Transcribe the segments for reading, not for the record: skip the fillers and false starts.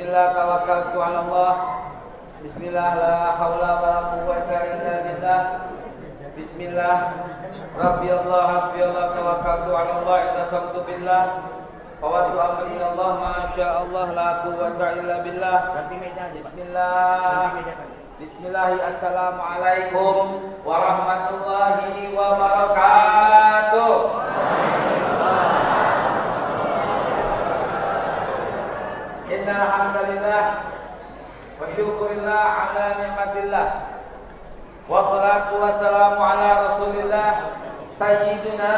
Bismillah tawakkaltu 'ala Allah. Bismillah la haula wala quwwata illa billah. Bismillah Rabbi Allah hasbi Allah tawakkaltu 'ala Allah intasamtu billah. Fawatu amri Allah ma syaa Allah la quwwata illa billah. Bismillah. Bismillahi assalamualaikum warahmatullahi wabarakatuh. Innal hamdalillah wa syukurillah ala ni'matillah. Wassalatu wassalamu ala Rasulillah Sayyidina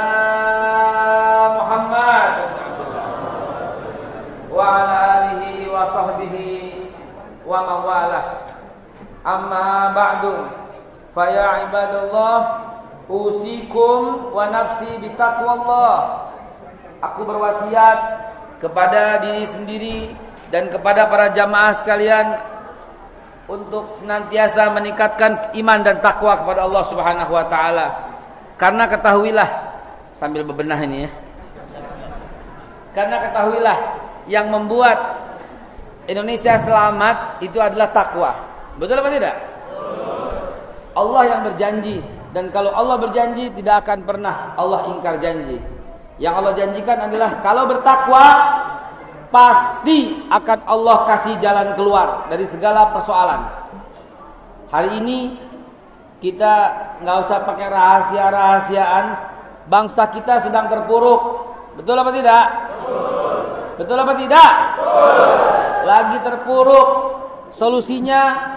Muhammad wa ala alihi wa sahbihi wa mawalah. Amma ba'du, fa ya ibadallah, usikum wa nafsi bitaqwallah. Aku berwasiat kepada diri sendiri dan kepada para jamaah sekalian untuk senantiasa meningkatkan iman dan takwa kepada Allah Subhanahu wa taala. Karena ketahuilah, sambil bebenah ini ya. Karena ketahuilah, yang membuat Indonesia selamat itu adalah takwa. Betul apa tidak? Allah yang berjanji, dan kalau Allah berjanji tidak akan pernah Allah ingkar janji. Yang Allah janjikan adalah kalau bertakwa pasti akan Allah kasih jalan keluar dari segala persoalan. Hari ini kita nggak usah pakai rahasia-rahasiaan. Bangsa kita sedang terpuruk. Betul apa tidak? Betul apa tidak? Lagi terpuruk. Solusinya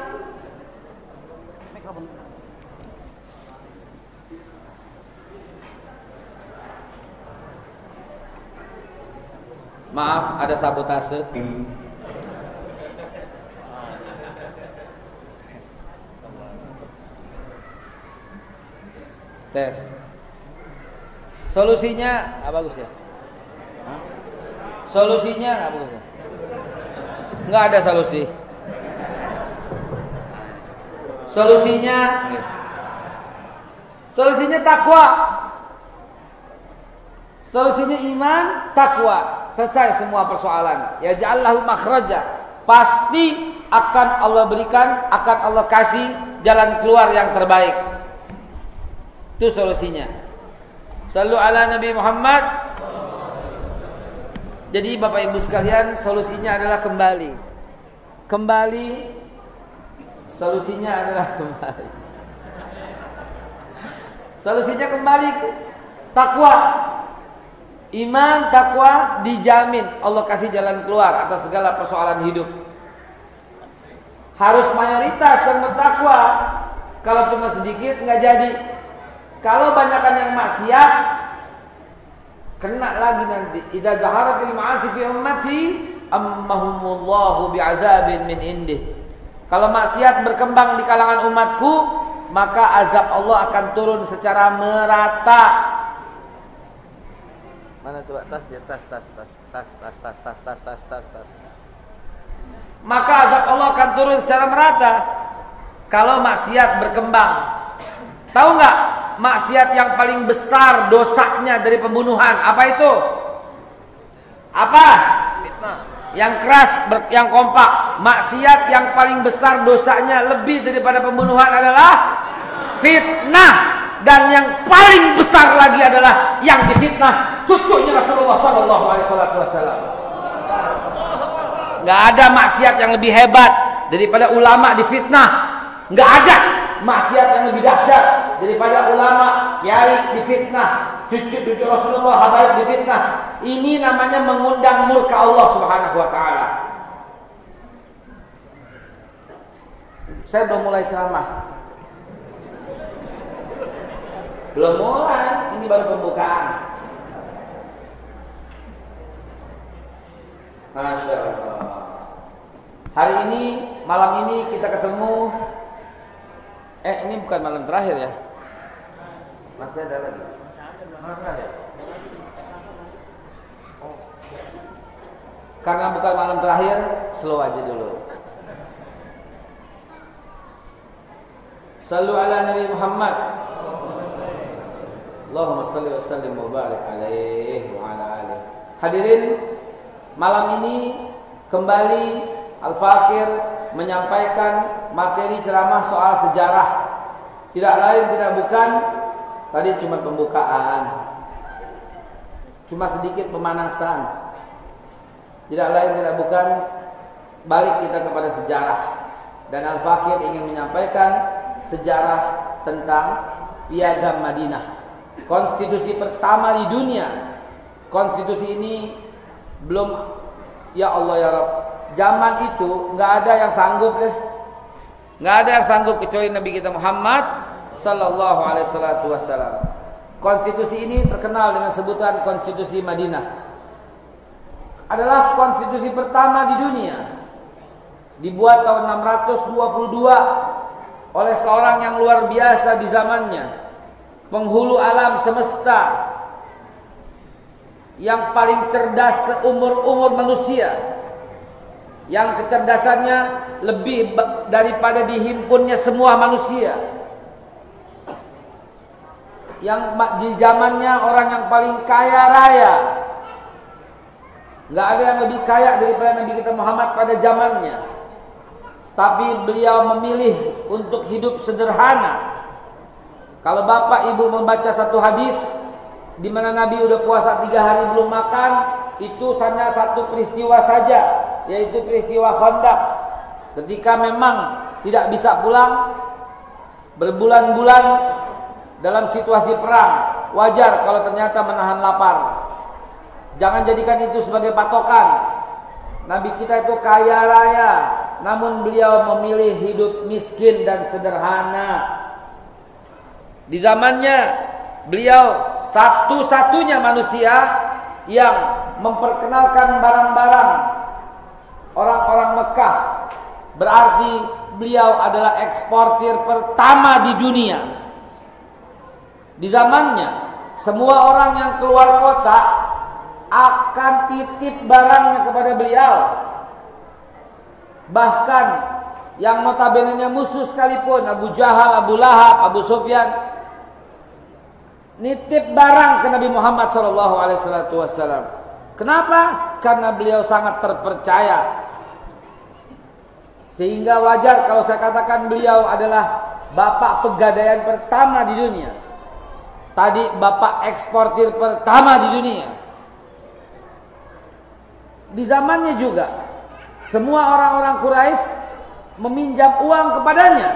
maaf, ada sabotase. Tes. Solusinya bagus ya? Solusinya bagus ya? Nggak ada solusi. Solusinya takwa. Solusinya iman, takwa. Selesai semua persoalan. Ya ja'allahu makhraja. Pasti akan Allah berikan, akan Allah kasih jalan keluar yang terbaik. Itu solusinya. Sallu ala Nabi Muhammad. Jadi Bapak Ibu sekalian, solusinya adalah kembali. Solusinya adalah kembali. Solusinya kembali ke takwa. Iman, takwa dijamin Allah kasih jalan keluar atas segala persoalan hidup. Harus mayoritas yang bertakwa. Kalau cuma sedikit nggak jadi. Kalau banyakkan yang maksiat, kena lagi nanti. Idza zaharatil ma'asi fi ummati ammahumullahu bi'adzabin min indih. Kalau maksiat berkembang di kalangan umatku, maka azab Allah akan turun secara merata. Mana tuh tas. Maka azab Allah akan turun secara merata kalau maksiat berkembang. Tahu nggak maksiat yang paling besar dosanya dari pembunuhan? Apa itu? Apa? Fitnah. Yang keras, yang kompak. Maksiat yang paling besar dosanya lebih daripada pembunuhan adalah fitnah. Dan yang paling besar lagi adalah yang difitnah cucunya Rasulullah sallallahu alaihi wasallam. Enggak ada maksiat yang lebih hebat daripada ulama difitnah. Enggak ada maksiat yang lebih dahsyat daripada ulama, kiai difitnah, cucu-cucu Rasulullah habaib difitnah. Ini namanya mengundang murka Allah Subhanahu wa taala. Saya belum mulai ceramah. Belum mulai, ini baru pembukaan. Masya Allah. Hari ini, malam ini kita ketemu. Ini bukan malam terakhir ya? Masih ada lagi? Malam terakhir? Karena bukan malam terakhir, slow aja dulu. Sallu ala Nabi Muhammad. Allahumma salli wa sallim wa barik alaihi wa ala alihi. Hadirin, malam ini kembali Al-Fakir menyampaikan materi ceramah soal sejarah. Tidak lain tidak bukan, tadi cuma pembukaan, cuma sedikit pemanasan. Tidak lain tidak bukan, balik kita kepada sejarah. Dan Al-Fakir ingin menyampaikan sejarah tentang Piagam Madinah, konstitusi pertama di dunia. Konstitusi ini belum, ya Allah ya Rabb, zaman itu nggak ada yang sanggup deh, nggak ada yang sanggup kecuali Nabi kita Muhammad Sallallahu Alaihi Wasallam. Konstitusi ini terkenal dengan sebutan Konstitusi Madinah. Adalah konstitusi pertama di dunia. Dibuat tahun 622 oleh seorang yang luar biasa di zamannya, penghulu alam semesta, yang paling cerdas seumur-umur manusia, yang kecerdasannya lebih daripada dihimpunnya semua manusia, yang di zamannya orang yang paling kaya raya. Nggak ada yang lebih kaya daripada Nabi kita Muhammad pada zamannya. Tapi beliau memilih untuk hidup sederhana. Kalau bapak ibu membaca satu hadis di mana Nabi udah puasa 3 hari belum makan, itu hanya satu peristiwa saja, yaitu peristiwa Khandaq. Ketika memang tidak bisa pulang berbulan-bulan dalam situasi perang, wajar kalau ternyata menahan lapar. Jangan jadikan itu sebagai patokan. Nabi kita itu kaya raya, namun beliau memilih hidup miskin dan sederhana. Di zamannya beliau satu-satunya manusia yang memperkenalkan barang-barang orang-orang Mekah. Berarti beliau adalah eksportir pertama di dunia. Di zamannya semua orang yang keluar kota akan titip barangnya kepada beliau. Bahkan yang notabene-nya musuh sekalipun, Abu Jahal, Abu Lahab, Abu Sufyan, nitip barang ke Nabi Muhammad SAW. Kenapa? Karena beliau sangat terpercaya. Sehingga wajar kalau saya katakan beliau adalah bapak pegadaian pertama di dunia. Tadi bapak eksportir pertama di dunia. Di zamannya juga semua orang-orang Quraisy meminjam uang kepadanya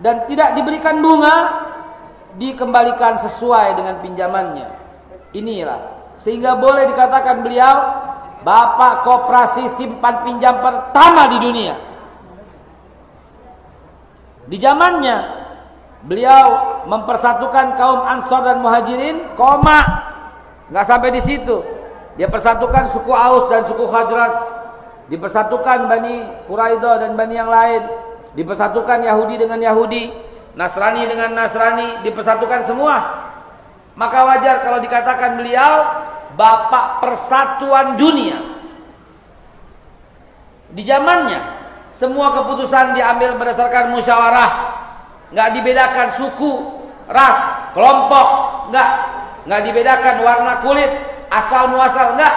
dan tidak diberikan bunga, dikembalikan sesuai dengan pinjamannya. Inilah sehingga boleh dikatakan beliau bapak koperasi simpan pinjam pertama di dunia. Di zamannya beliau mempersatukan kaum Ansor dan Muhajirin, nggak sampai di situ. Dia persatukan suku Aus dan suku Khazraj, dipersatukan Bani Quraidah dan Bani yang lain, dipersatukan Yahudi dengan Yahudi, Nasrani dengan Nasrani, dipersatukan semua. Maka wajar kalau dikatakan beliau bapak persatuan dunia. Di zamannya semua keputusan diambil berdasarkan musyawarah, nggak dibedakan suku, ras, kelompok, nggak dibedakan warna kulit, asal muasal, enggak.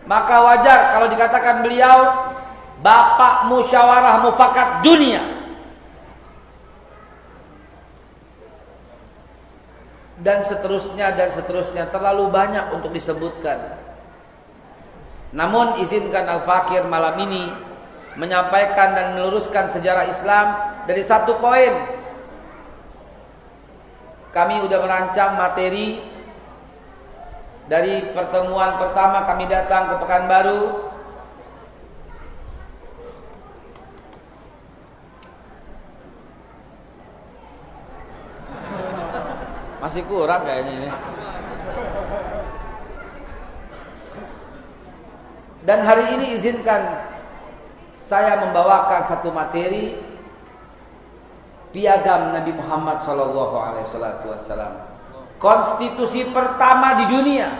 Maka wajar kalau dikatakan beliau bapak musyawarah mufakat dunia. Dan seterusnya terlalu banyak untuk disebutkan. Namun izinkan Al-Fakir malam ini menyampaikan dan meluruskan sejarah Islam dari satu poin. Kami sudah merancang materi. Dari pertemuan pertama kami datang ke Pekanbaru, masih kurang kayaknya ini. Dan hari ini izinkan saya membawakan satu materi Piagam Nabi Muhammad SAW. Konstitusi pertama di dunia,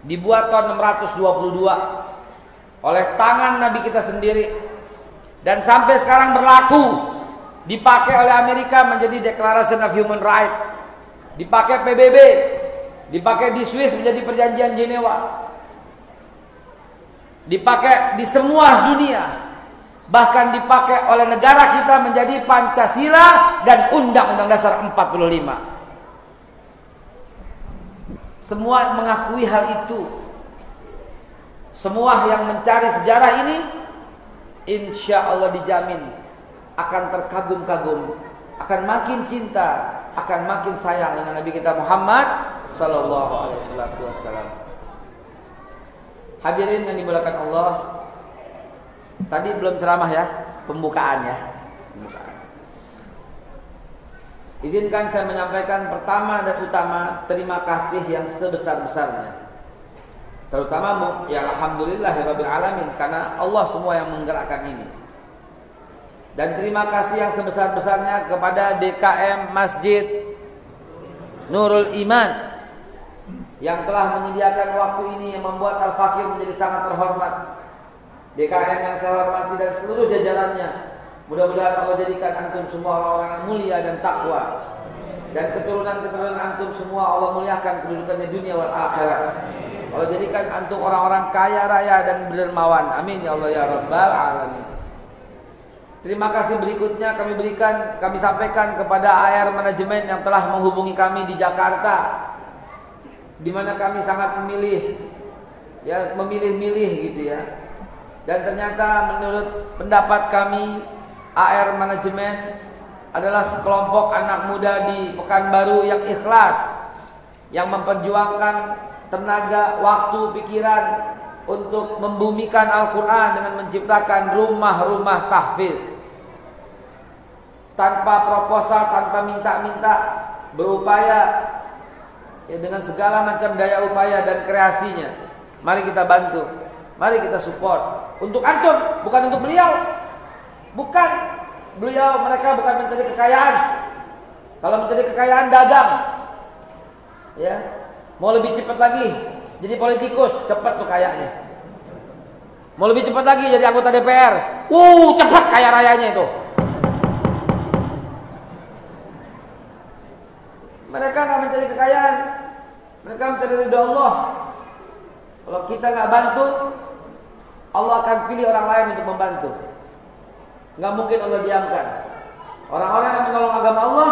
dibuat tahun 622 oleh tangan Nabi kita sendiri, dan sampai sekarang berlaku, dipakai oleh Amerika menjadi Declaration of Human Rights, dipakai PBB, dipakai di Swiss menjadi Perjanjian Jenewa. dipakai di semua dunia, bahkan dipakai oleh negara kita menjadi Pancasila dan Undang-Undang Dasar 45. Semua mengakui hal itu. Semua yang mencari sejarah ini insya Allah dijamin akan terkagum-kagum, akan makin cinta, akan makin sayang dengan Nabi kita Muhammad sallallahu alaihi wasallam. Hadirin yang dimuliakan Allah, tadi belum ceramah ya, pembukaan ya. Izinkan saya menyampaikan pertama dan utama terima kasih yang sebesar-besarnya. Terutama ya alhamdulillahirabbil alamin, karena Allah semua yang menggerakkan ini. Dan terima kasih yang sebesar-besarnya kepada DKM Masjid Nurul Iman yang telah menyediakan waktu ini, yang membuat Al-Fakir menjadi sangat terhormat. DKM yang saya hormati dan seluruh jajarannya, mudah-mudahan Allah jadikan antum semua orang-orang yang mulia dan takwa, dan keturunan-keturunan antum semua Allah muliakan kedudukannya dunia wal akhirat. Allah jadikan antum orang-orang kaya raya dan dermawan. Amin ya Allah ya rabbal alamin. Terima kasih berikutnya kami sampaikan kepada AR Manajemen yang telah menghubungi kami di Jakarta, di mana kami sangat memilih gitu ya. Dan ternyata menurut pendapat kami, AR Manajemen adalah sekelompok anak muda di Pekanbaru yang ikhlas, yang memperjuangkan tenaga, waktu, pikiran untuk membumikan Al-Quran dengan menciptakan rumah-rumah tahfiz. Tanpa proposal, tanpa minta-minta, berupaya ya, dengan segala macam daya upaya dan kreasinya. Mari kita bantu, mari kita support. Untuk antum, bukan untuk beliau. Bukan, mereka bukan mencari kekayaan. Kalau mencari kekayaan dagang, ya, mau lebih cepat lagi jadi politikus, cepat tuh kayanya. Mau lebih cepat lagi jadi anggota DPR, cepat kaya rayanya itu. Mereka nggak mencari kekayaan, mereka mencari ridho Allah. Kalau kita nggak bantu, Allah akan pilih orang lain untuk membantu. Nggak mungkin Allah diamkan. Orang-orang yang menolong agama Allah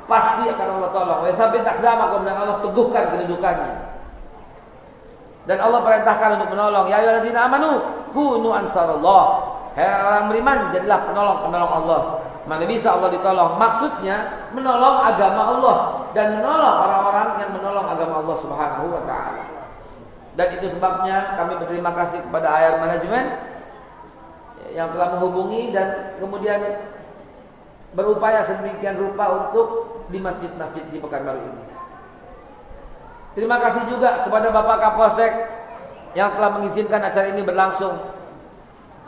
pasti akan Allah tolong. Wa yasabbit aqdamakum, dan Allah teguhkan kedudukannya. Dan Allah perintahkan untuk menolong. Ya ayyuhalladzina amanu kunu ansarallah. Hai orang beriman, jadilah penolong-penolong Allah. Mana bisa Allah ditolong? Maksudnya menolong agama Allah dan menolong orang-orang yang menolong agama Allah Subhanahu wa taala. Dan itu sebabnya kami berterima kasih kepada AR Manajemen yang telah menghubungi dan kemudian berupaya sedemikian rupa untuk di masjid-masjid di Pekanbaru ini. Terima kasih juga kepada Bapak Kapolsek yang telah mengizinkan acara ini berlangsung.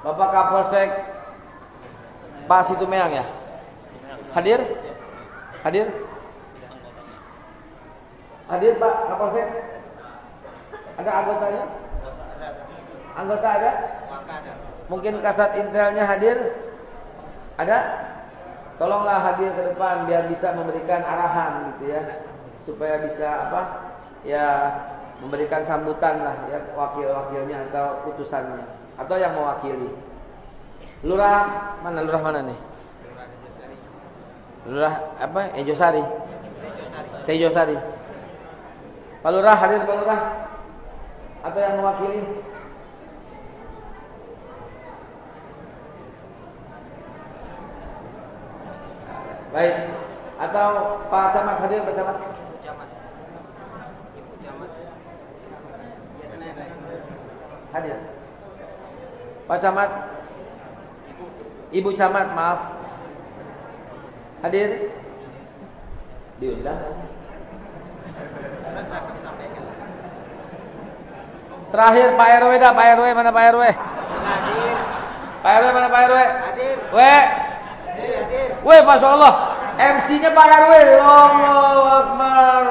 Bapak Kapolsek Pak Situmeang ya? Hadir? Hadir? Hadir Pak Kapolsek? Ada anggotanya? Anggota ada? Mungkin Kasat Intelnya hadir? Ada? Tolonglah hadir ke depan biar bisa memberikan arahan gitu ya, supaya bisa ya memberikan sambutan lah ya, wakil-wakilnya atau utusannya atau yang mewakili. Lurah mana nih? Lurah Ejosari. Tejosari. Pak Lurah hadir, Pak Lurah atau yang mewakili? Baik, atau Pak Camat hadir, Pak Camat? Camat. Ibu Camat. Hadir. Pak Camat. Ibu Camat, maaf. Hadir? Diundang. Sudah kami sampaikan. Terakhir Pak RW dah, Pak RW mana Pak RW? Hadir. Pak RW mana Pak RW? Hadir. Hadir. Masya Allah, MC-nya Pak RW. Allahu Akbar.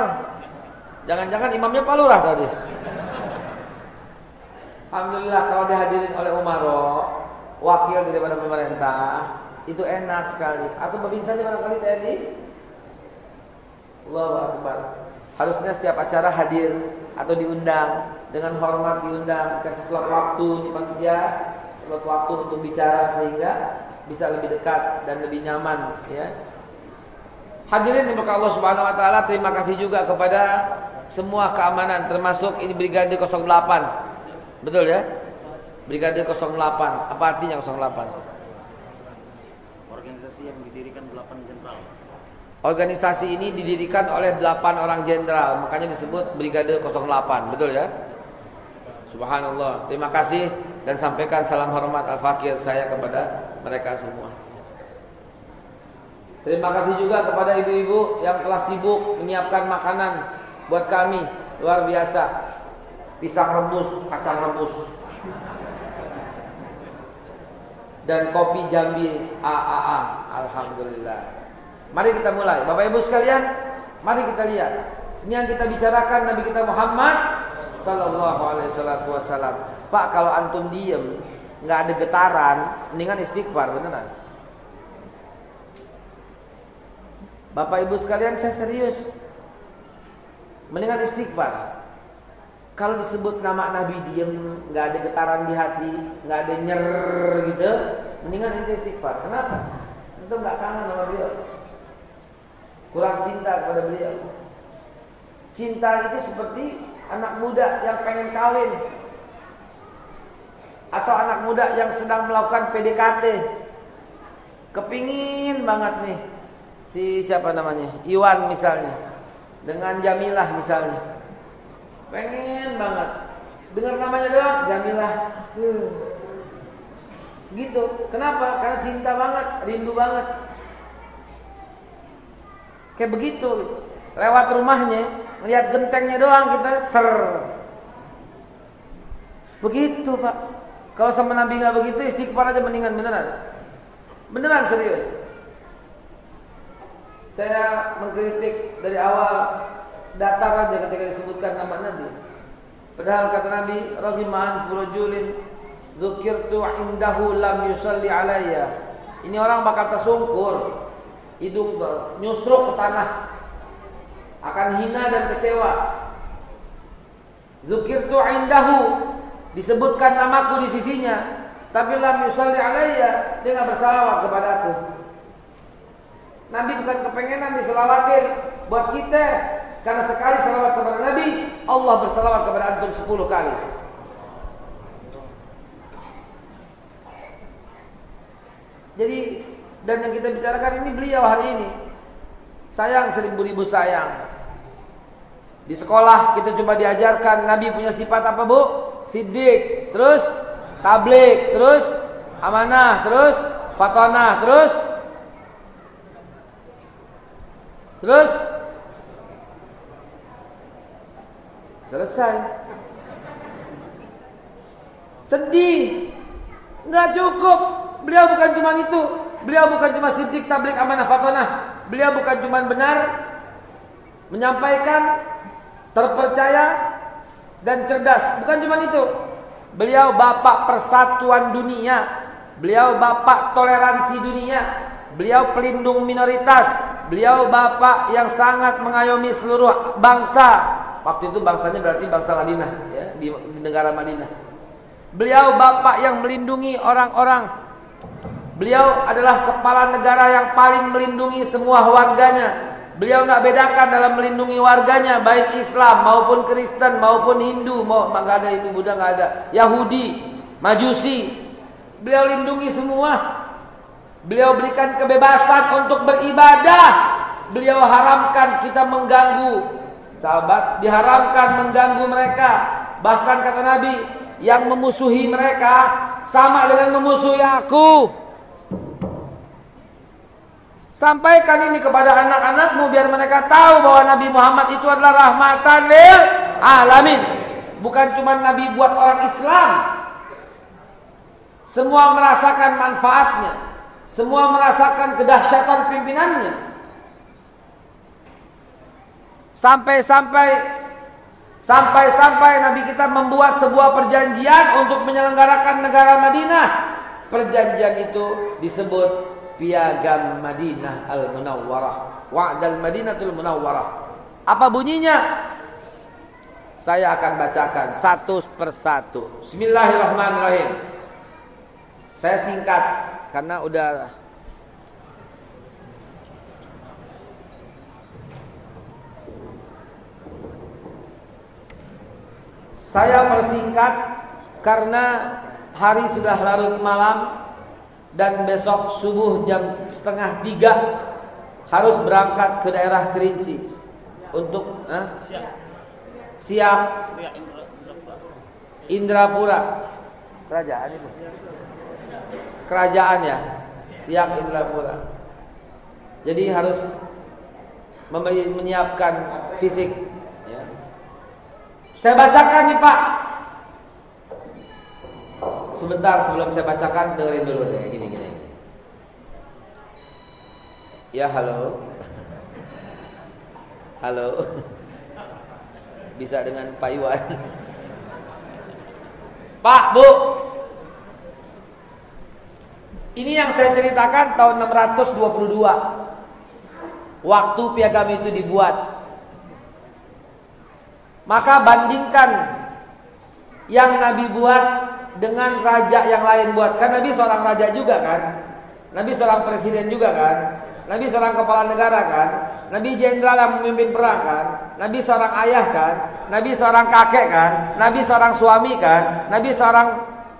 Jangan-jangan imamnya Pak Lurah tadi. Alhamdulillah kalau dihadirin oleh Umaro, wakil daripada pemerintah, itu enak sekali. Atau babin saja barangkali TNI. Allahu Akbar. harusnya setiap acara hadir atau diundang, dengan hormat diundang, kasih slot waktu di panitia, slot waktu untuk bicara sehingga bisa lebih dekat dan lebih nyaman, ya. Hadirin diberkahi Allah Subhanahu wa taala, terima kasih juga kepada semua keamanan termasuk ini Brigade 08. Betul ya? Brigade 08. Apa artinya 08? Organisasi yang didirikan 8 jenderal. Organisasi ini didirikan oleh 8 orang jenderal, makanya disebut Brigade 08. Betul ya? Subhanallah. Terima kasih dan sampaikan salam hormat al-fakir saya kepada mereka semua. Terima kasih juga kepada ibu-ibu yang telah sibuk menyiapkan makanan buat kami, luar biasa. Pisang rebus, kacang rebus, dan kopi Jambi AAA. Alhamdulillah. Mari kita mulai. Bapak Ibu sekalian, mari kita lihat. Ini yang kita bicarakan Nabi kita Muhammad sallallahu alaihi wasallam. Pak, kalau antum diem, nggak ada getaran, mendingan istighfar, beneran. Bapak Ibu sekalian, saya serius. Mendingan istighfar. Kalau disebut nama Nabi diem, nggak ada getaran di hati, nggak ada nyer gitu, mendingan ente istighfar. Kenapa? Itu nggak kangen sama beliau, kurang cinta kepada beliau. Cinta itu seperti anak muda yang pengen kawin, atau anak muda yang sedang melakukan PDKT, kepingin banget nih si siapa namanya, Iwan misalnya, dengan Jamilah misalnya, pengen banget dengar namanya doang Jamilah, gitu. Kenapa? Karena cinta banget, rindu banget. Kayak begitu, lewat rumahnya, lihat gentengnya doang kita ser. Begitu Pak. Kalau sama Nabi nggak begitu, istighfar aja mendingan, beneran. Beneran serius. Saya mengkritik dari awal, datar aja ketika disebutkan nama Nabi. Padahal kata Nabi, rahiman furujulin dzukirtu indahu lam yusalli alayya. Ini orang bakal tersungkur, hidung nyusruk ke tanah, akan hina dan kecewa. Dzukirtu indahu, disebutkan namaku di sisinya, tapi lam yusalli alayya, dia enggak bersalawat kepadaku. Nabi bukan kepengenan diselawatin buat kita, karena sekali salawat kepada Nabi, Allah bersalawat kepada antum 10 kali. Jadi, dan yang kita bicarakan ini beliau hari ini. Sayang 1000 sayang. Di sekolah kita coba diajarkan Nabi punya sifat apa, Bu? Siddiq, terus tabligh, terus amanah, terus fatonah, terus selesai. Sedih, nggak cukup. Beliau bukan cuma itu. Beliau bukan cuma siddiq, tabligh, amanah, fatonah. Beliau bukan cuma benar menyampaikan, terpercaya dan cerdas. Bukan cuma itu. Beliau bapak persatuan dunia. Beliau bapak toleransi dunia. Beliau pelindung minoritas. Beliau bapak yang sangat mengayomi seluruh bangsa. Waktu itu bangsanya berarti bangsa Madinah, ya, di negara Madinah. Beliau bapak yang melindungi orang-orang. Beliau adalah kepala negara yang paling melindungi semua warganya. Beliau nggak bedakan dalam melindungi warganya, baik Islam maupun Kristen maupun Hindu, nggak ada Hindu, Buddha nggak ada, Yahudi, Majusi. Beliau lindungi semua. Beliau berikan kebebasan untuk beribadah. Beliau haramkan kita mengganggu. Sahabat, diharamkan mengganggu mereka. Bahkan kata Nabi, yang memusuhi mereka sama dengan memusuhi aku. Sampaikan ini kepada anak-anakmu biar mereka tahu bahwa Nabi Muhammad itu adalah rahmatan lil alamin. Bukan cuma Nabi buat orang Islam. Semua merasakan manfaatnya. Semua merasakan kedahsyatan pimpinannya. Sampai Nabi kita membuat sebuah perjanjian untuk menyelenggarakan negara Madinah. Perjanjian itu disebut Piagam Madinah Al-Munawwarah, Wa'dal Madinatul Munawwarah. Apa bunyinya? Saya akan bacakan satu persatu. Bismillahirrahmanirrahim. Saya singkat karena udah saya persingkat karena hari sudah larut malam dan besok subuh jam 2:30 harus berangkat ke daerah Kerinci untuk siap Indrapura. Kerajaan itu. Kerajaan ya. Siap Indrapura. Jadi harus menyiapkan fisik ya. Saya bacakan nih Pak. Sebentar sebelum saya bacakan dengerin dulu deh gini. Ya halo. Halo. Bisa dengan Pak Iwan. Pak, Bu. Ini yang saya ceritakan tahun 622. Waktu piagam itu dibuat. Maka bandingkan yang Nabi buat dengan raja yang lain buat. Kan Nabi seorang raja juga kan? Nabi seorang presiden juga kan? Nabi seorang kepala negara kan? Nabi jenderal yang memimpin perang kan? Nabi seorang ayah kan? Nabi seorang kakek kan? Nabi seorang suami kan? Nabi seorang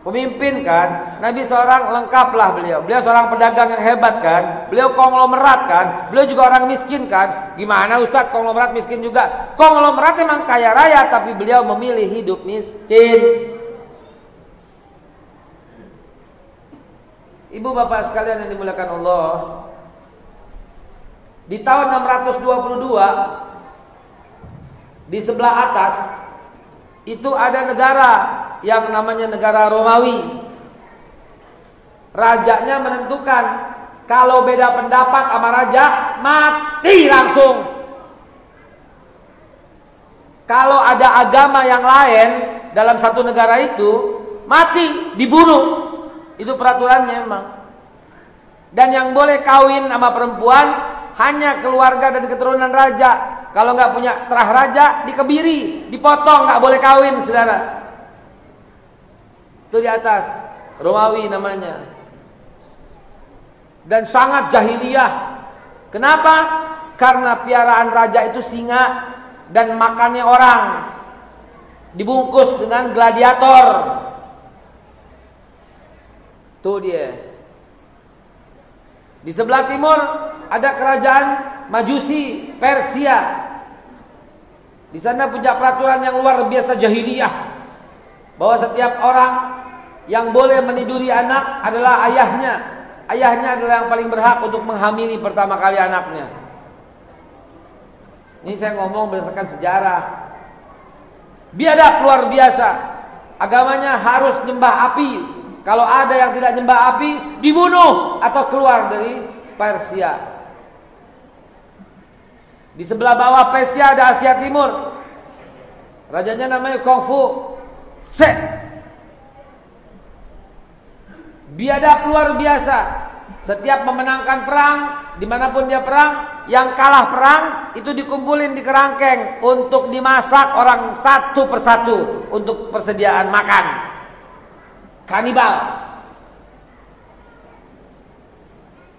pemimpin kan? Nabi seorang lengkap lah beliau. Beliau seorang pedagang yang hebat kan? Beliau konglomerat kan? Beliau juga orang miskin kan? Gimana Ustadz konglomerat miskin juga? Konglomerat memang kaya raya tapi beliau memilih hidup miskin. Ibu bapak sekalian yang dimuliakan Allah, di tahun 622 di sebelah atas itu ada negara yang namanya negara Romawi. Rajanya menentukan kalau beda pendapat sama raja mati langsung. Kalau ada agama yang lain dalam satu negara itu mati, dibunuh. Itu peraturannya memang. Dan yang boleh kawin sama perempuan hanya keluarga dan keturunan raja. Kalau nggak punya terah raja dikebiri, dipotong, nggak boleh kawin, saudara. Itu di atas Romawi namanya. Dan sangat jahiliyah. Kenapa? Karena piaraan raja itu singa dan makannya orang. Dibungkus dengan gladiator. Tuh dia. Di sebelah timur ada kerajaan Majusi Persia. Di sana punya peraturan yang luar biasa jahiliyah, bahwa setiap orang yang boleh meniduri anak adalah ayahnya. Ayahnya adalah yang paling berhak untuk menghamili pertama kali anaknya. Ini saya ngomong berdasarkan sejarah. Biadab luar biasa. Agamanya harus nyembah api. Kalau ada yang tidak nyembah api, dibunuh atau keluar dari Persia. Di sebelah bawah Persia ada Asia Timur. Rajanya namanya Kongfu Se. Biadab luar biasa. Setiap memenangkan perang, dimanapun dia perang, yang kalah perang itu dikumpulin di kerangkeng untuk dimasak orang satu persatu untuk persediaan makan. Kanibal.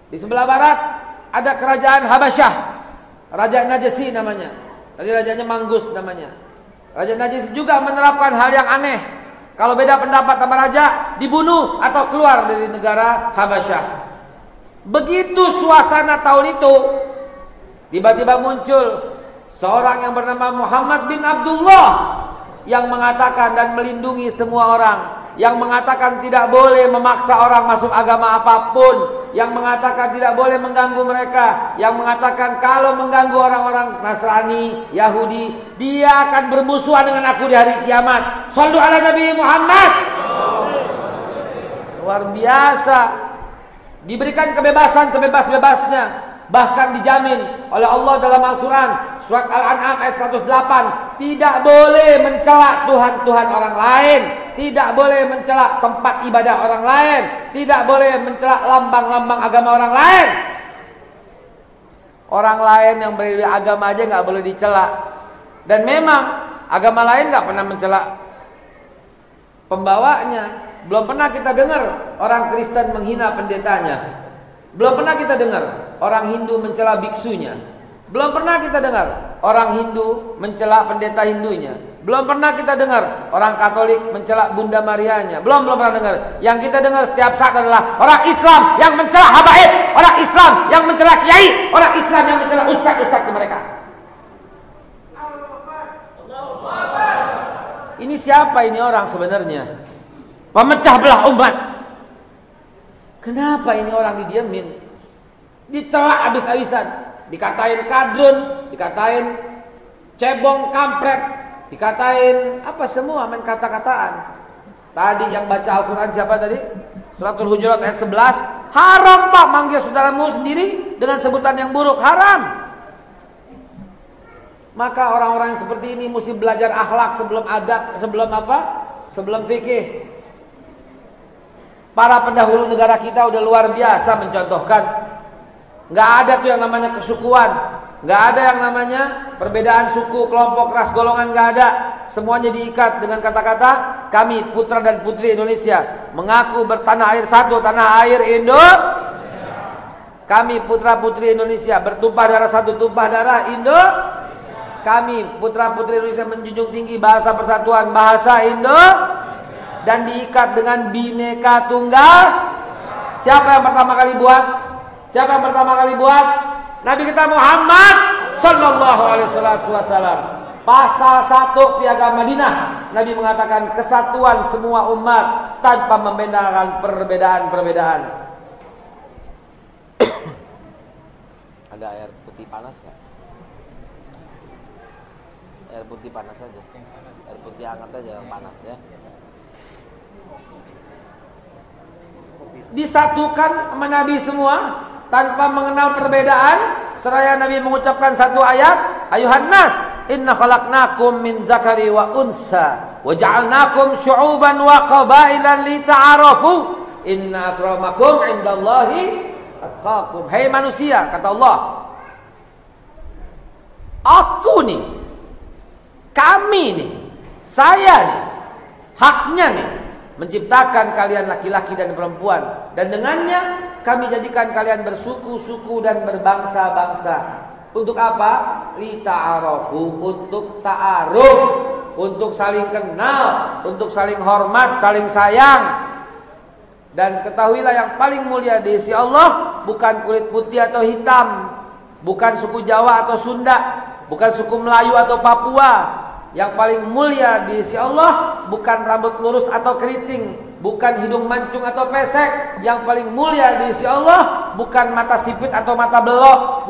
Di sebelah barat ada kerajaan Habasyah, Raja Najasyi namanya. Tadi rajanya Manggus namanya. Raja Najasyi juga menerapkan hal yang aneh. Kalau beda pendapat sama raja, dibunuh atau keluar dari negara Habasyah. Begitu suasana tahun itu, tiba-tiba muncul seorang yang bernama Muhammad bin Abdullah yang mengatakan dan melindungi semua orang, yang mengatakan tidak boleh memaksa orang masuk agama apapun, yang mengatakan tidak boleh mengganggu mereka, yang mengatakan kalau mengganggu orang-orang Nasrani, Yahudi, dia akan bermusuhan dengan aku di hari kiamat. Shallu ala Nabi Muhammad. Luar biasa. Diberikan kebebasan sebebas-bebasnya, bahkan dijamin oleh Allah dalam Al-Quran surat Al-An'am ayat 108, tidak boleh mencela Tuhan-Tuhan orang lain, tidak boleh mencela tempat ibadah orang lain, tidak boleh mencela lambang-lambang agama orang lain. Orang lain yang berbeda agama aja nggak boleh dicela. Dan memang agama lain nggak pernah mencela pembawanya. Belum pernah kita dengar orang Kristen menghina pendetanya. Belum pernah kita dengar orang Hindu mencela biksunya. Belum pernah kita dengar orang Hindu mencela pendeta Hindunya. Belum pernah kita dengar orang Katolik mencela Bunda Marianya. Belum pernah dengar. Yang kita dengar setiap saat adalah orang Islam yang mencela habaib, orang Islam yang mencela kiai, orang Islam yang mencela ustaz-ustaz mereka. Ini siapa ini orang sebenarnya? Pemecah belah umat. Kenapa ini orang didiamin? Dicela habis-habisan, dikatain kadrun, dikatain cebong kampret, dikatain apa semua, main kata-kataan. Tadi yang baca Al-Quran siapa tadi? Suratul Hujurat ayat 11. Haram Pak manggil saudaramu sendiri dengan sebutan yang buruk, haram. Maka orang-orang yang seperti ini mesti belajar akhlak sebelum adab, sebelum apa? Sebelum fikih. Para pendahulu negara kita udah luar biasa mencontohkan. Nggak ada tuh yang namanya kesukuan, nggak ada yang namanya perbedaan suku, kelompok, ras, golongan, nggak ada. Semuanya diikat dengan kata-kata kami putra dan putri Indonesia mengaku bertanah air satu, tanah air Indonesia. Kami putra putri Indonesia bertumpah darah satu, tumpah darah Indonesia. Kami putra putri Indonesia menjunjung tinggi bahasa persatuan, bahasa Indonesia. Dan diikat dengan Bhinneka Tunggal. Siapa yang pertama kali buat? Siapa yang pertama kali buat? Nabi kita Muhammad sallallahu alaihi wasallam. Pasal 1 Piagam Madinah, Nabi mengatakan kesatuan semua umat tanpa membedakan perbedaan-perbedaan. Ada air putih panas nggak? Air putih panas aja. Air putih hangat aja, panas ya. Disatukan sama Nabi semua tanpa mengenal perbedaan. Seraya Nabi mengucapkan satu ayat, ayuhan nas inna khalaqnakum min zakari wa unsa wa ja'alnakum syu'uban wa qabailan lita'arafu inna akramakum indallahi atqakum. Hai manusia, kata Allah, aku nih, kami nih, saya nih, haknya nih menciptakan kalian laki-laki dan perempuan, dan dengannya kami jadikan kalian bersuku-suku dan berbangsa-bangsa. Untuk apa? Lita'arafu, untuk ta'aruf, untuk saling kenal, untuk saling hormat, saling sayang. Dan ketahuilah yang paling mulia di sisi Allah bukan kulit putih atau hitam, bukan suku Jawa atau Sunda, bukan suku Melayu atau Papua. Yang paling mulia di sisi Allah bukan rambut lurus atau keriting, bukan hidung mancung atau pesek. Yang paling mulia di sisi Allah bukan mata sipit atau mata belok,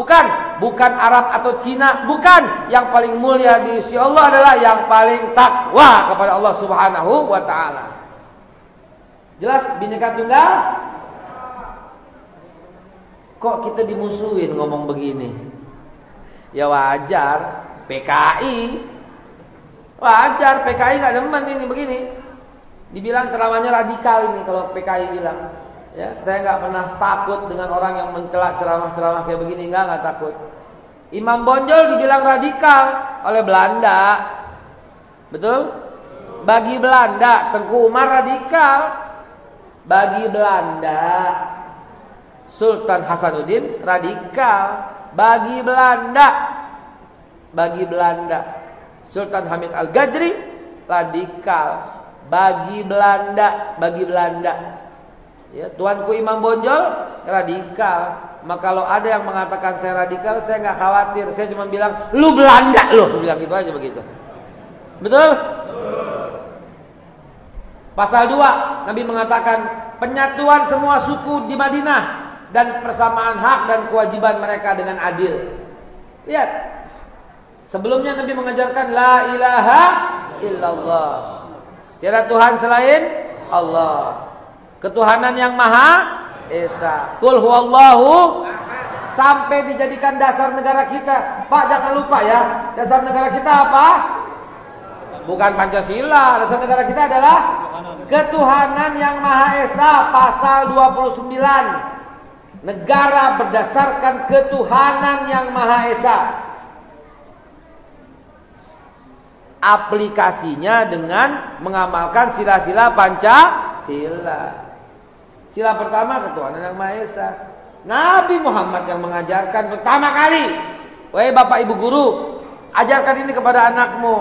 bukan Arab atau Cina, bukan. Yang paling mulia di sisi Allah adalah yang paling takwa kepada Allah Subhanahu wa taala. Jelas Bhinneka Tunggal? Kok kita dimusuhin ngomong begini? Ya wajar, PKI wajar, PKI nggak demen ini begini. Dibilang ceramahnya radikal ini kalau PKI bilang. Ya, saya nggak pernah takut dengan orang yang mencela ceramah-ceramah kayak begini, nggak takut. Imam Bonjol dibilang radikal oleh Belanda, betul? Bagi Belanda, Tengku Umar radikal. Bagi Belanda, Sultan Hasanuddin radikal. Bagi Belanda, Sultan Hamid Al-Gadri radikal. Bagi Belanda, ya, Tuanku Imam Bonjol radikal. Maka kalau ada yang mengatakan saya radikal, saya nggak khawatir. Saya cuma bilang, lu Belanda lu, bilang gitu aja begitu. Betul? Pasal 2, Nabi mengatakan penyatuan semua suku di Madinah dan persamaan hak dan kewajiban mereka dengan adil. Lihat, sebelumnya Nabi mengajarkan la ilaha illallah, tiada Tuhan selain Allah, ketuhanan yang maha esa, qul huwallahu, sampai dijadikan dasar negara kita. Pak, jangan lupa ya, dasar negara kita apa? Bukan Pancasila. Dasar negara kita adalah ketuhanan yang maha esa, pasal 29. Negara berdasarkan ketuhanan yang Maha Esa. Aplikasinya dengan mengamalkan sila-sila Pancasila. Sila pertama ketuhanan yang Maha Esa. Nabi Muhammad yang mengajarkan pertama kali, wahai bapak ibu guru, ajarkan ini kepada anakmu.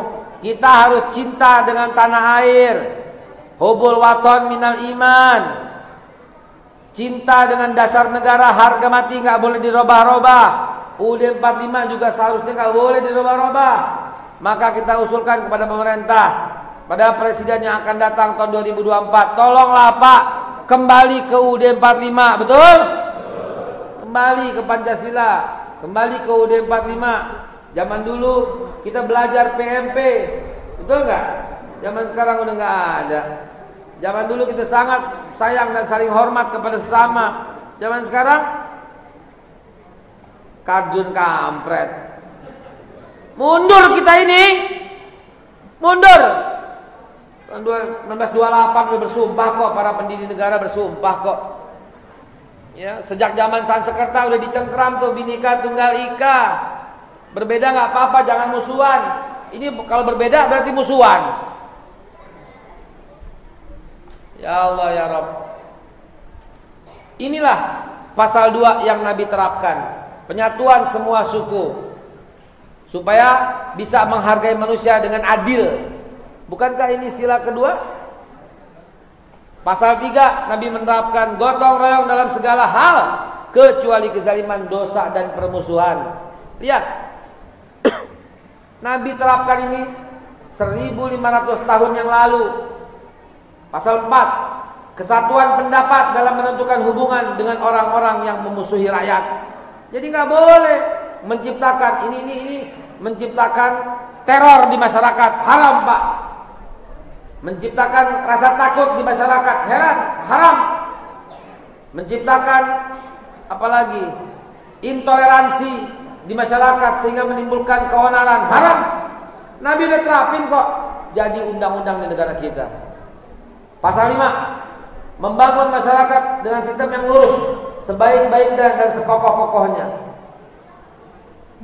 Kita harus cinta dengan tanah air. Hubul waton minal iman. Cinta dengan dasar negara, harga mati nggak boleh dirubah-rubah. UUD 45 juga seharusnya nggak boleh dirubah-rubah. Maka kita usulkan kepada pemerintah, pada presiden yang akan datang tahun 2024, tolonglah Pak, kembali ke UUD 45, betul? Kembali ke Pancasila, kembali ke UUD 45. Zaman dulu kita belajar PMP, betul nggak? Zaman sekarang udah nggak ada. Zaman dulu kita sangat sayang dan saling hormat kepada sesama. Zaman sekarang kardun kampret. Mundur kita ini. Mundur. Tahun 1928 udah bersumpah kok, para pendiri negara bersumpah kok. Ya, sejak zaman Sansekerta udah dicengkram tuh Bhinneka Tunggal Ika. Berbeda nggak apa-apa, jangan musuhan. Ini kalau berbeda berarti musuhan. Ya Allah ya Rabb. Inilah pasal 2 yang Nabi terapkan. Penyatuan semua suku. Supaya bisa menghargai manusia dengan adil. Bukankah ini sila kedua? Pasal 3 Nabi menerapkan gotong royong dalam segala hal, kecuali kezaliman, dosa dan permusuhan. Lihat. Nabi terapkan ini 1500 tahun yang lalu. Pasal 4, kesatuan pendapat dalam menentukan hubungan dengan orang-orang yang memusuhi rakyat. Jadi nggak boleh menciptakan ini menciptakan teror di masyarakat, haram Pak. Menciptakan rasa takut di masyarakat, haram. Menciptakan apalagi intoleransi di masyarakat sehingga menimbulkan keonaran, haram. Nabi udah terapin kok, jadi undang-undang di negara kita. Pasal 5, membangun masyarakat dengan sistem yang lurus, sebaik-baiknya dan sekokoh-kokohnya.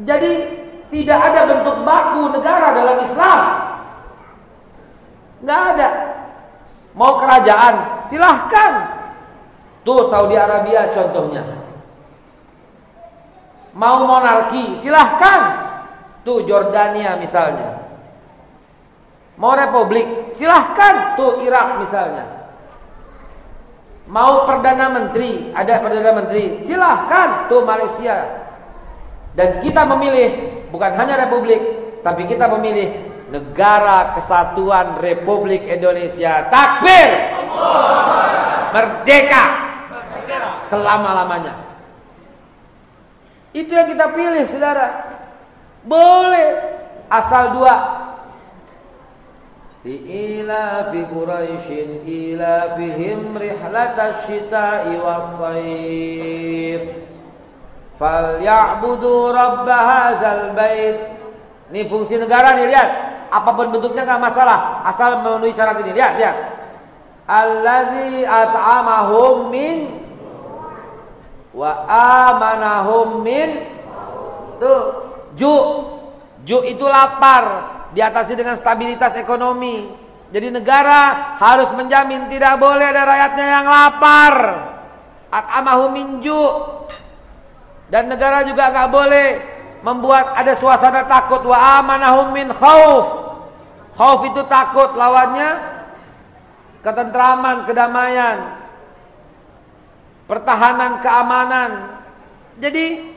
Jadi tidak ada bentuk baku negara dalam Islam. Nggak ada. Mau kerajaan, silahkan. Tuh Saudi Arabia contohnya. Mau monarki, silahkan. Tuh Jordania misalnya. Mau republik, silahkan. Tuh Irak misalnya. Mau perdana menteri, ada perdana menteri, silahkan. Tuh Malaysia. Dan kita memilih bukan hanya republik, tapi kita memilih Negara Kesatuan Republik Indonesia. Takbir! Merdeka! Selama-lamanya. Itu yang kita pilih, saudara. Boleh asal 2. Ila fi Quraisyin ila fihim rihlatash shita'i was-shayf falyabudu rabb hadzal bait. Ini fungsi negara nih, lihat. Apapun bentuknya enggak masalah, asal memenuhi syarat ini. Lihat. Allazi at'amahum min wa amanahum min. Tuh, ju itu lapar, diatasi dengan stabilitas ekonomi. Jadi negara harus menjamin tidak boleh ada rakyatnya yang lapar. At'amahum min ju. Dan negara juga enggak boleh membuat ada suasana takut. Wa amanahum min khauf. Khauf itu takut, lawannya ketentraman, kedamaian, pertahanan, keamanan. Jadi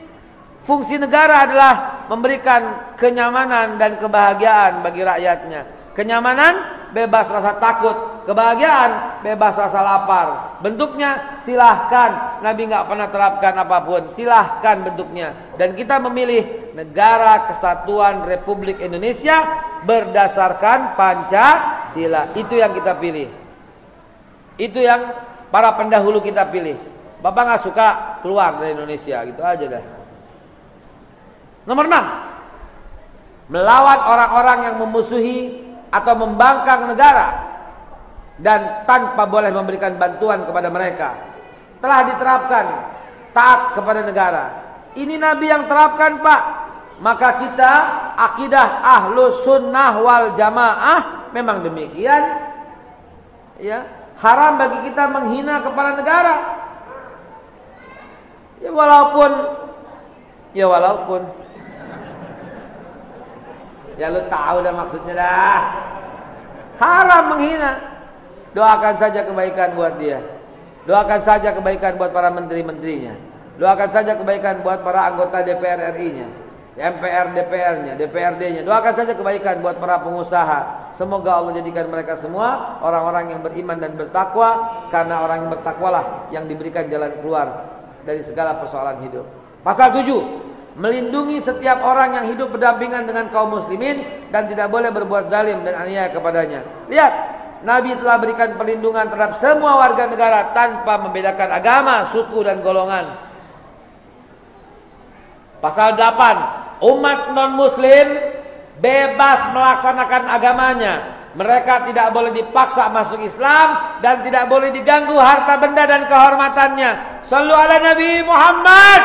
fungsi negara adalah memberikan kenyamanan dan kebahagiaan bagi rakyatnya. Kenyamanan, bebas rasa takut. Kebahagiaan, bebas rasa lapar. Bentuknya silahkan. Nabi nggak pernah terapkan apapun. Silahkan bentuknya. Dan kita memilih Negara Kesatuan Republik Indonesia berdasarkan Pancasila. Itu yang kita pilih. Itu yang para pendahulu kita pilih. Bapak nggak suka, keluar dari Indonesia, gitu aja dah. Nomor 6, melawan orang-orang yang memusuhi atau membangkang negara dan tanpa boleh memberikan bantuan kepada mereka. Telah diterapkan taat kepada negara. Ini Nabi yang terapkan, Pak. Maka kita akidah Ahlus Sunnah wal Jamaah memang demikian. Ya, haram bagi kita menghina kepala negara. Ya walaupun ya lu tahu dah maksudnya dah. Haram menghina. Doakan saja kebaikan buat dia. Doakan saja kebaikan buat para menteri-menterinya. Doakan saja kebaikan buat para anggota DPR RI-nya, MPR DPR-nya, DPRD-nya. Doakan saja kebaikan buat para pengusaha. Semoga Allah jadikan mereka semua orang-orang yang beriman dan bertakwa, karena orang yang bertakwalah yang diberikan jalan keluar dari segala persoalan hidup. Pasal 7, melindungi setiap orang yang hidup berdampingan dengan kaum muslimin dan tidak boleh berbuat zalim dan aniaya kepadanya. Lihat, Nabi telah berikan perlindungan terhadap semua warga negara tanpa membedakan agama, suku dan golongan. Pasal 8, umat non-muslim bebas melaksanakan agamanya. Mereka tidak boleh dipaksa masuk Islam dan tidak boleh diganggu harta benda dan kehormatannya. Shallu ala Nabi Muhammad.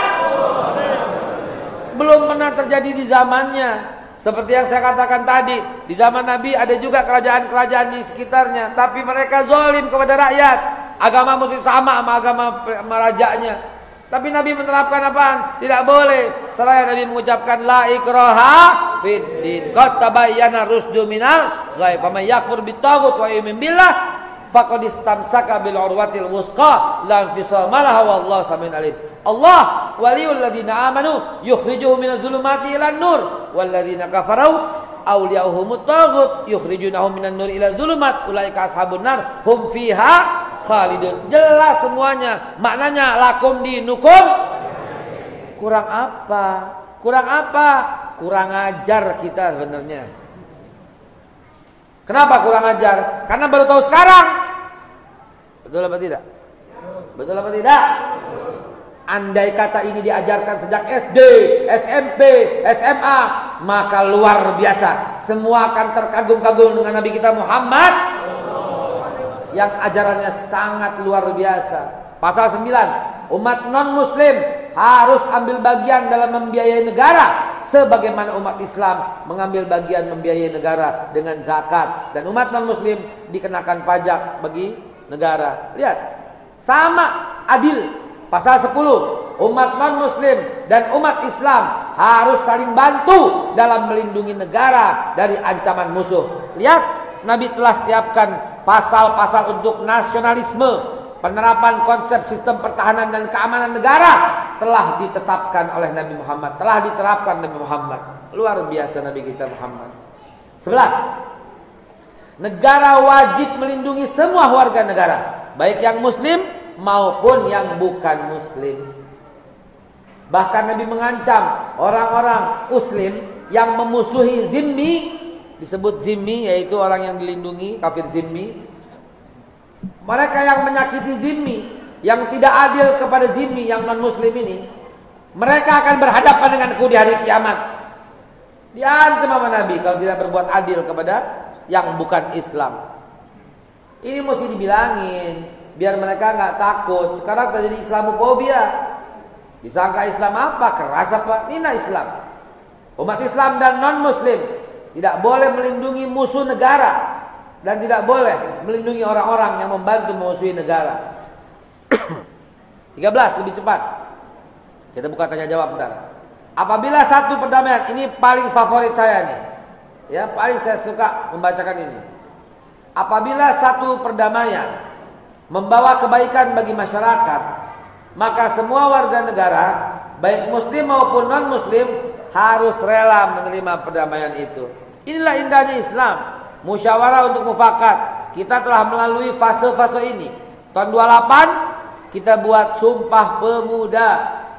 Belum pernah terjadi di zamannya. Seperti yang saya katakan tadi, di zaman Nabi ada juga kerajaan-kerajaan di sekitarnya, tapi mereka zalim kepada rakyat. Agama mesti sama agama rajanya. Tapi Nabi menerapkan apaan? Tidak boleh. Selain Nabi mengucapkan la ikraha fid din. Qad tabayyana rusdu minal ghai. Faman yakfur bitaghut wa yu'min billah faqad istamsaka bil urwatil wusqa la infisama laha wallahu samiun alim. Allah waliyul ladzina amanu yukhrijuhum minadh dhulumati ilan nur wal ladzina kafaru awliya'uhumut taghut yukhrijunahum minan nur ila dhulumat ulaika ashabun nar hum fiha khalidun. Jelas semuanya. Maknanya lakum dinukum. Kurang apa? Kurang apa? Kurang ajar kita sebenarnya. Kenapa kurang ajar? Karena baru tahu sekarang. Betul apa tidak? Betul apa tidak? Andai kata ini diajarkan sejak SD, SMP, SMA, maka luar biasa. Semua akan terkagum-kagum dengan Nabi kita Muhammad yang ajarannya sangat luar biasa. Pasal 9, umat non-muslim harus ambil bagian dalam membiayai negara sebagaimana umat Islam mengambil bagian membiayai negara dengan zakat, dan umat non-muslim dikenakan pajak bagi negara. Lihat, sama adil. Pasal 10, umat non-muslim dan umat Islam harus saling bantu dalam melindungi negara dari ancaman musuh. Lihat, Nabi telah siapkan pasal-pasal untuk nasionalisme. Penerapan konsep sistem pertahanan dan keamanan negara telah ditetapkan oleh Nabi Muhammad, telah diterapkan Nabi Muhammad. Luar biasa Nabi kita Muhammad. 11, negara wajib melindungi semua warga negara, baik yang muslim maupun yang bukan muslim. Bahkan Nabi mengancam orang-orang muslim yang memusuhi zimmi. Disebut zimmi, yaitu orang yang dilindungi, kafir zimmi. Mereka yang menyakiti zimmi, yang tidak adil kepada zimmi yang non-muslim ini, mereka akan berhadapan denganku di hari kiamat. Diantem sama Nabi kalau tidak berbuat adil kepada yang bukan Islam. Ini mesti dibilangin biar mereka nggak takut. Sekarang terjadi Islamofobia. Disangka Islam apa? Keras apa? Ini Islam. Umat Islam dan non-muslim tidak boleh melindungi musuh negara dan tidak boleh melindungi orang-orang yang membantu memusuhi negara. 13, lebih cepat. Kita buka tanya jawab bentar. Apabila satu perdamaian, ini paling favorit saya nih. Ya, paling saya suka membacakan ini. Apabila satu perdamaian membawa kebaikan bagi masyarakat, maka semua warga negara, baik muslim maupun non-muslim, harus rela menerima perdamaian itu. Inilah indahnya Islam. Musyawarah untuk mufakat. Kita telah melalui fase-fase ini. Tahun 28 kita buat Sumpah Pemuda,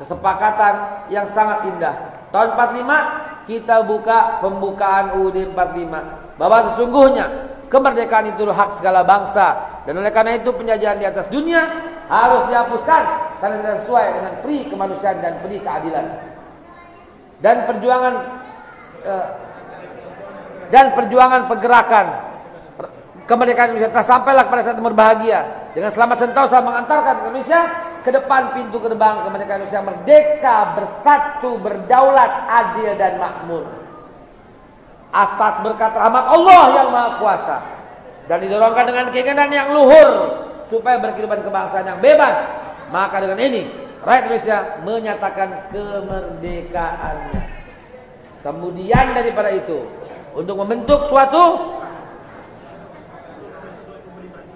kesepakatan yang sangat indah. Tahun 45 kita buka pembukaan UUD 45 bahwa sesungguhnya kemerdekaan itu hak segala bangsa, dan oleh karena itu penjajahan di atas dunia harus dihapuskan karena tidak sesuai dengan pri kemanusiaan dan pri keadilan. Dan perjuangan pergerakan kemerdekaan Indonesia sampailah kepada saat berbahagia dengan selamat sentosa mengantarkan Indonesia ke depan pintu gerbang kemerdekaan Indonesia merdeka, bersatu, berdaulat, adil dan makmur. Atas berkat rahmat Allah yang Maha Kuasa dan didorongkan dengan keinginan yang luhur supaya berkehidupan kebangsaan yang bebas, maka dengan ini rakyat Indonesia menyatakan kemerdekaannya. Kemudian daripada itu, untuk membentuk suatu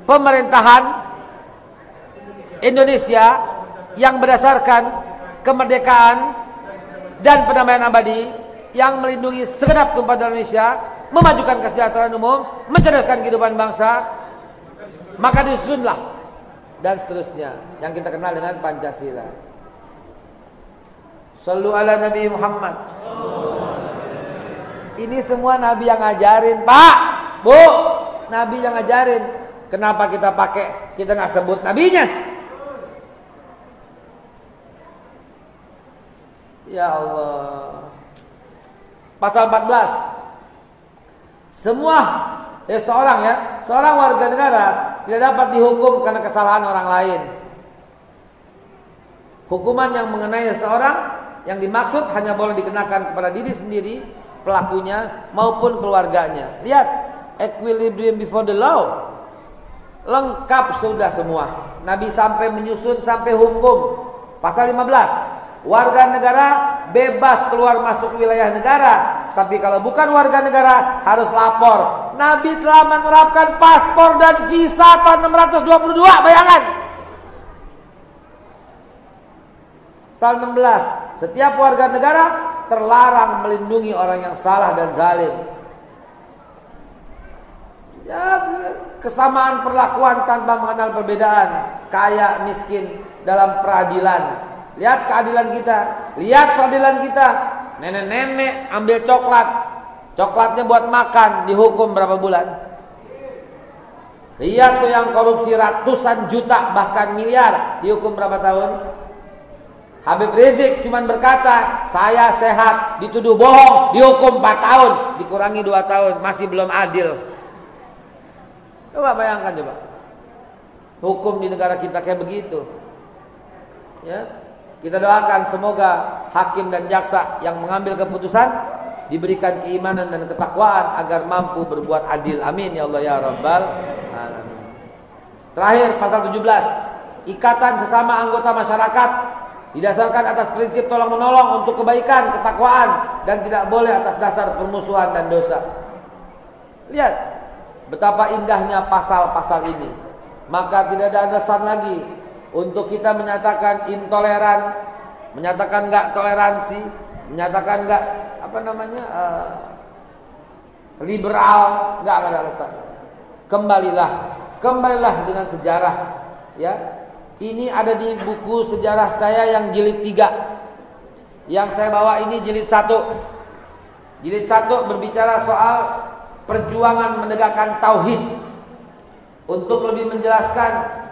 pemerintahan Indonesia yang berdasarkan kemerdekaan dan perdamaian abadi, yang melindungi segenap tumpah darah Indonesia, memajukan kesejahteraan umum, mencerdaskan kehidupan bangsa, maka disusunlah dan seterusnya yang kita kenal dengan Pancasila. Shallu ala Nabi Muhammad. Ini semua Nabi yang ngajarin, Pak, Bu, Nabi yang ngajarin. Kenapa kita pakai, kita nggak sebut nabinya? Ya Allah. Pasal 14. Semua seorang warga negara tidak dapat dihukum karena kesalahan orang lain. Hukuman yang mengenai seseorang yang dimaksud hanya boleh dikenakan kepada diri sendiri, pelakunya maupun keluarganya. Lihat, equilibrium before the law. Lengkap sudah semua. Nabi sampai menyusun sampai hukum. Pasal 15. Warga negara bebas keluar masuk wilayah negara, tapi kalau bukan warga negara harus lapor. Nabi telah menerapkan paspor dan visa tahun 622, bayangkan. Pasal 16. Setiap warga negara terlarang melindungi orang yang salah dan zalim. Ya, kesamaan perlakuan tanpa mengenal perbedaan kaya miskin dalam peradilan. Lihat keadilan kita, lihat peradilan kita. Nenek-nenek ambil coklatnya buat makan, dihukum berapa bulan? Lihat tuh yang korupsi ratusan juta bahkan miliar, dihukum berapa tahun? Habib Rizik cuman berkata saya sehat, dituduh bohong, dihukum 4 tahun, dikurangi 2 tahun, masih belum adil. Coba bayangkan coba, hukum di negara kita kayak begitu. Ya. Kita doakan semoga hakim dan jaksa yang mengambil keputusan diberikan keimanan dan ketakwaan agar mampu berbuat adil. Amin ya Allah ya Rabbal alamin. Terakhir pasal 17. Ikatan sesama anggota masyarakat didasarkan atas prinsip tolong menolong untuk kebaikan, ketakwaan, dan tidak boleh atas dasar permusuhan dan dosa. Lihat betapa indahnya pasal-pasal ini. Maka tidak ada alasan lagi untuk kita menyatakan intoleran, menyatakan enggak toleransi, menyatakan enggak liberal, enggak ada alasan. Kembalilah dengan sejarah, ya. Ini ada di buku sejarah saya yang jilid 3. Yang saya bawa ini jilid 1. Jilid 1 berbicara soal perjuangan menegakkan tauhid. Untuk lebih menjelaskan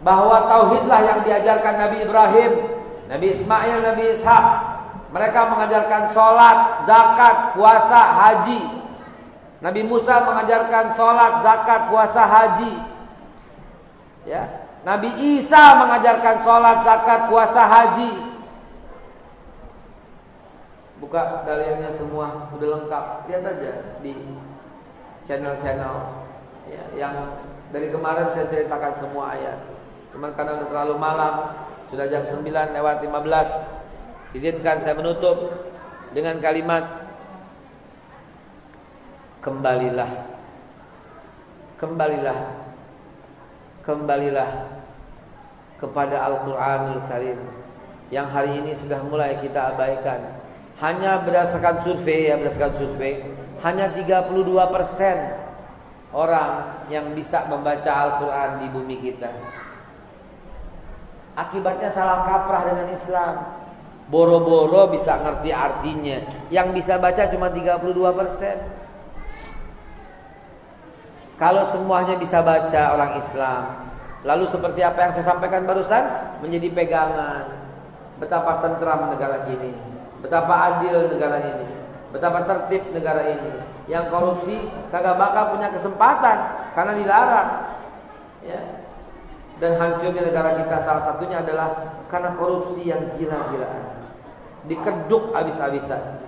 bahwa tauhidlah yang diajarkan Nabi Ibrahim, Nabi Ismail, Nabi Ishak. Mereka mengajarkan sholat, zakat, puasa, haji. Nabi Musa mengajarkan sholat, zakat, puasa, haji. Ya. Nabi Isa mengajarkan sholat, zakat, puasa, haji. Buka dalilnya semua, udah lengkap. Lihat aja di channel-channel ya, yang dari kemarin saya ceritakan semua ayat. Cuman karena udah terlalu malam, sudah jam 9:15, izinkan saya menutup dengan kalimat kembalilah kepada Al-Quranul Karim yang hari ini sudah mulai kita abaikan. Hanya berdasarkan survei, hanya 32% orang yang bisa membaca Al-Quran di bumi kita. Akibatnya salah kaprah dengan Islam. Boro-boro bisa ngerti artinya, yang bisa baca cuma 32%. Kalau semuanya bisa baca orang Islam, lalu seperti apa yang saya sampaikan barusan menjadi pegangan. Betapa tentram negara ini, betapa adil negara ini, betapa tertib negara ini. Yang korupsi kagak bakal punya kesempatan karena dilarang. Ya. Dan hancurnya negara kita salah satunya adalah karena korupsi yang gila-gilaan, dikeduk habis-habisan.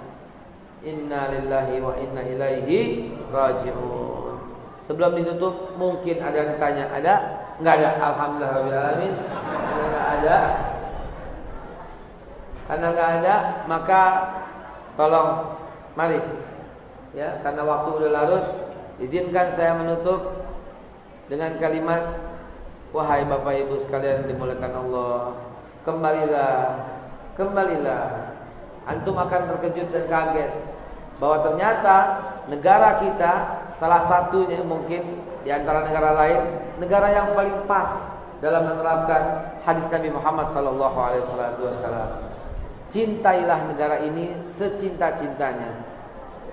Inna lillahi wa inna ilaihi raji'un. Sebelum ditutup mungkin ada yang ditanya, ada? Enggak ada. Alhamdulillah rabbil alamin. Enggak ada. Karena enggak ada, maka tolong mari. Ya, karena waktu udah larut, izinkan saya menutup dengan kalimat, wahai Bapak Ibu sekalian yang dimuliakan Allah, kembalilah. Antum akan terkejut dan kaget bahwa ternyata negara kita salah satunya mungkin di antara negara lain, negara yang paling pas dalam menerapkan hadis Nabi Muhammad sallallahu alaihi wasallam. Cintailah negara ini secinta-cintanya.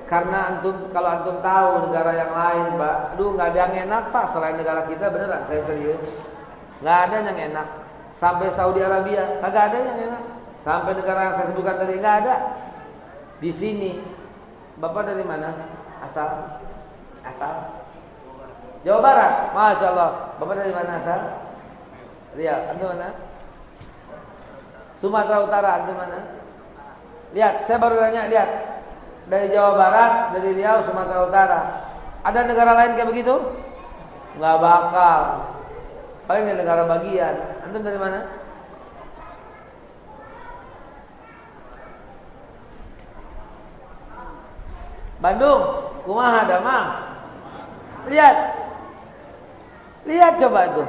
Karena kalau antum tahu negara yang lain, Pak, aduh nggak ada yang enak Pak selain negara kita, beneran saya serius. Nggak ada yang enak. Sampai Saudi Arabia kagak ada yang enak. Sampai negara yang saya sebutkan tadi nggak ada. Di sini, Bapak dari mana? Asal? Jawa Barat. Masya Allah. Bapak dari mana asal? Riau. Antum mana? Sumatera Utara. Antum mana? Lihat, saya baru nanya, lihat. Dari Jawa Barat, dari Riau, Sumatera Utara. Ada negara lain kayak begitu? Nggak bakal. Paling dari negara bagian. Antum dari mana? Bandung. Kumaha damang. Lihat coba itu.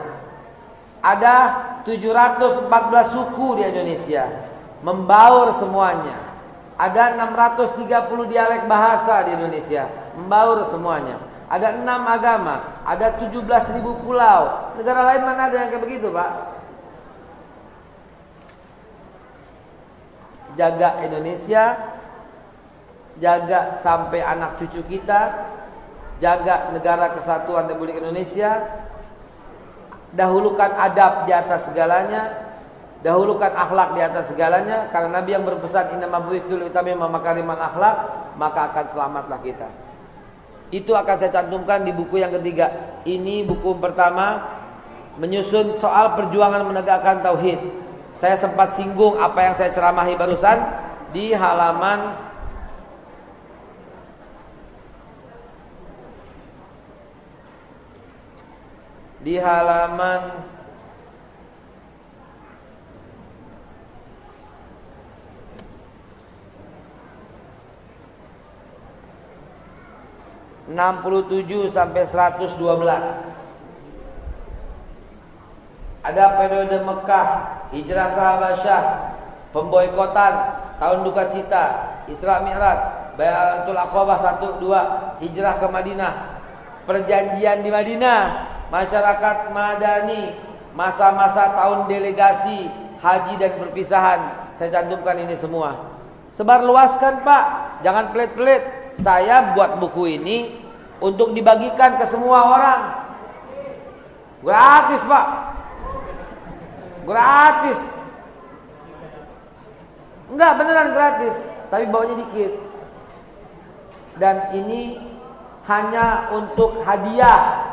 Ada 714 suku di Indonesia, membaur semuanya. Ada 630 dialek bahasa di Indonesia, membaur semuanya. Ada 6 agama, ada 17.000 pulau. Negara lain mana ada yang kayak begitu, Pak? Jaga Indonesia, jaga sampai anak cucu kita, jaga negara kesatuan Republik Indonesia. Dahulukan adab di atas segalanya, dahulukan akhlak di atas segalanya, karena Nabi yang berpesan innama bu'itsu liutammima makarimal akhlak, maka akan selamatlah kita. Itu akan saya cantumkan di buku yang ketiga. Ini buku pertama, menyusun soal perjuangan menegakkan tauhid. Saya sempat singgung apa yang saya ceramahi barusan di halaman 67 sampai 112. Ada periode Mekah, hijrah ke Habasyah, pemboikotan, tahun duka cita, Isra Mi'raj, Bai'atul Aqabah 1 2, hijrah ke Madinah, perjanjian di Madinah, masyarakat Madani, masa-masa tahun delegasi, haji dan perpisahan. Saya cantumkan ini semua. Sebar luaskan, Pak, jangan pelit-pelit. Saya buat buku ini untuk dibagikan ke semua orang. Gratis, Pak. Gratis. Enggak, beneran gratis, tapi bawanya dikit. Dan ini hanya untuk hadiah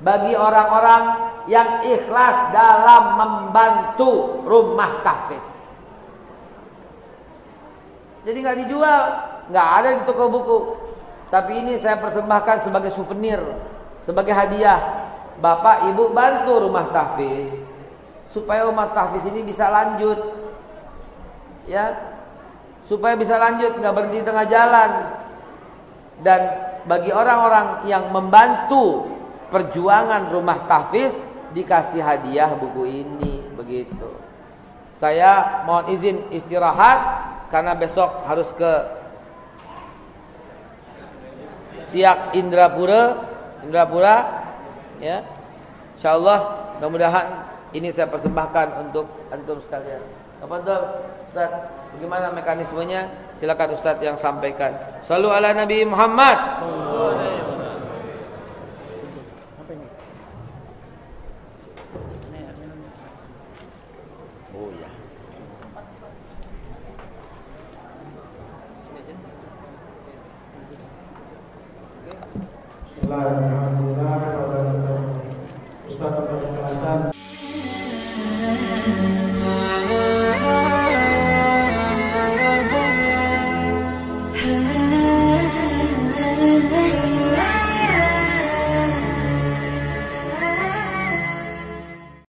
bagi orang-orang yang ikhlas dalam membantu rumah tahfiz. Jadi nggak dijual, nggak ada di toko buku. Tapi ini saya persembahkan sebagai souvenir, sebagai hadiah. Bapak Ibu bantu rumah tahfiz supaya rumah tahfiz ini bisa lanjut, ya, supaya bisa lanjut, nggak berhenti tengah jalan. Dan bagi orang-orang yang membantu perjuangan rumah tahfiz dikasih hadiah buku ini, begitu. Saya mohon izin istirahat karena besok harus ke Siak Indrapura, ya. Insyaallah, mudah-mudahan ini saya persembahkan untuk antum sekalian. Tafadhol Ustaz, bagaimana mekanismenya? Silakan Ustaz yang sampaikan. Shallu ala Nabi Muhammad. Oh ya. Alhamdulillah, Ustaz, Thank you.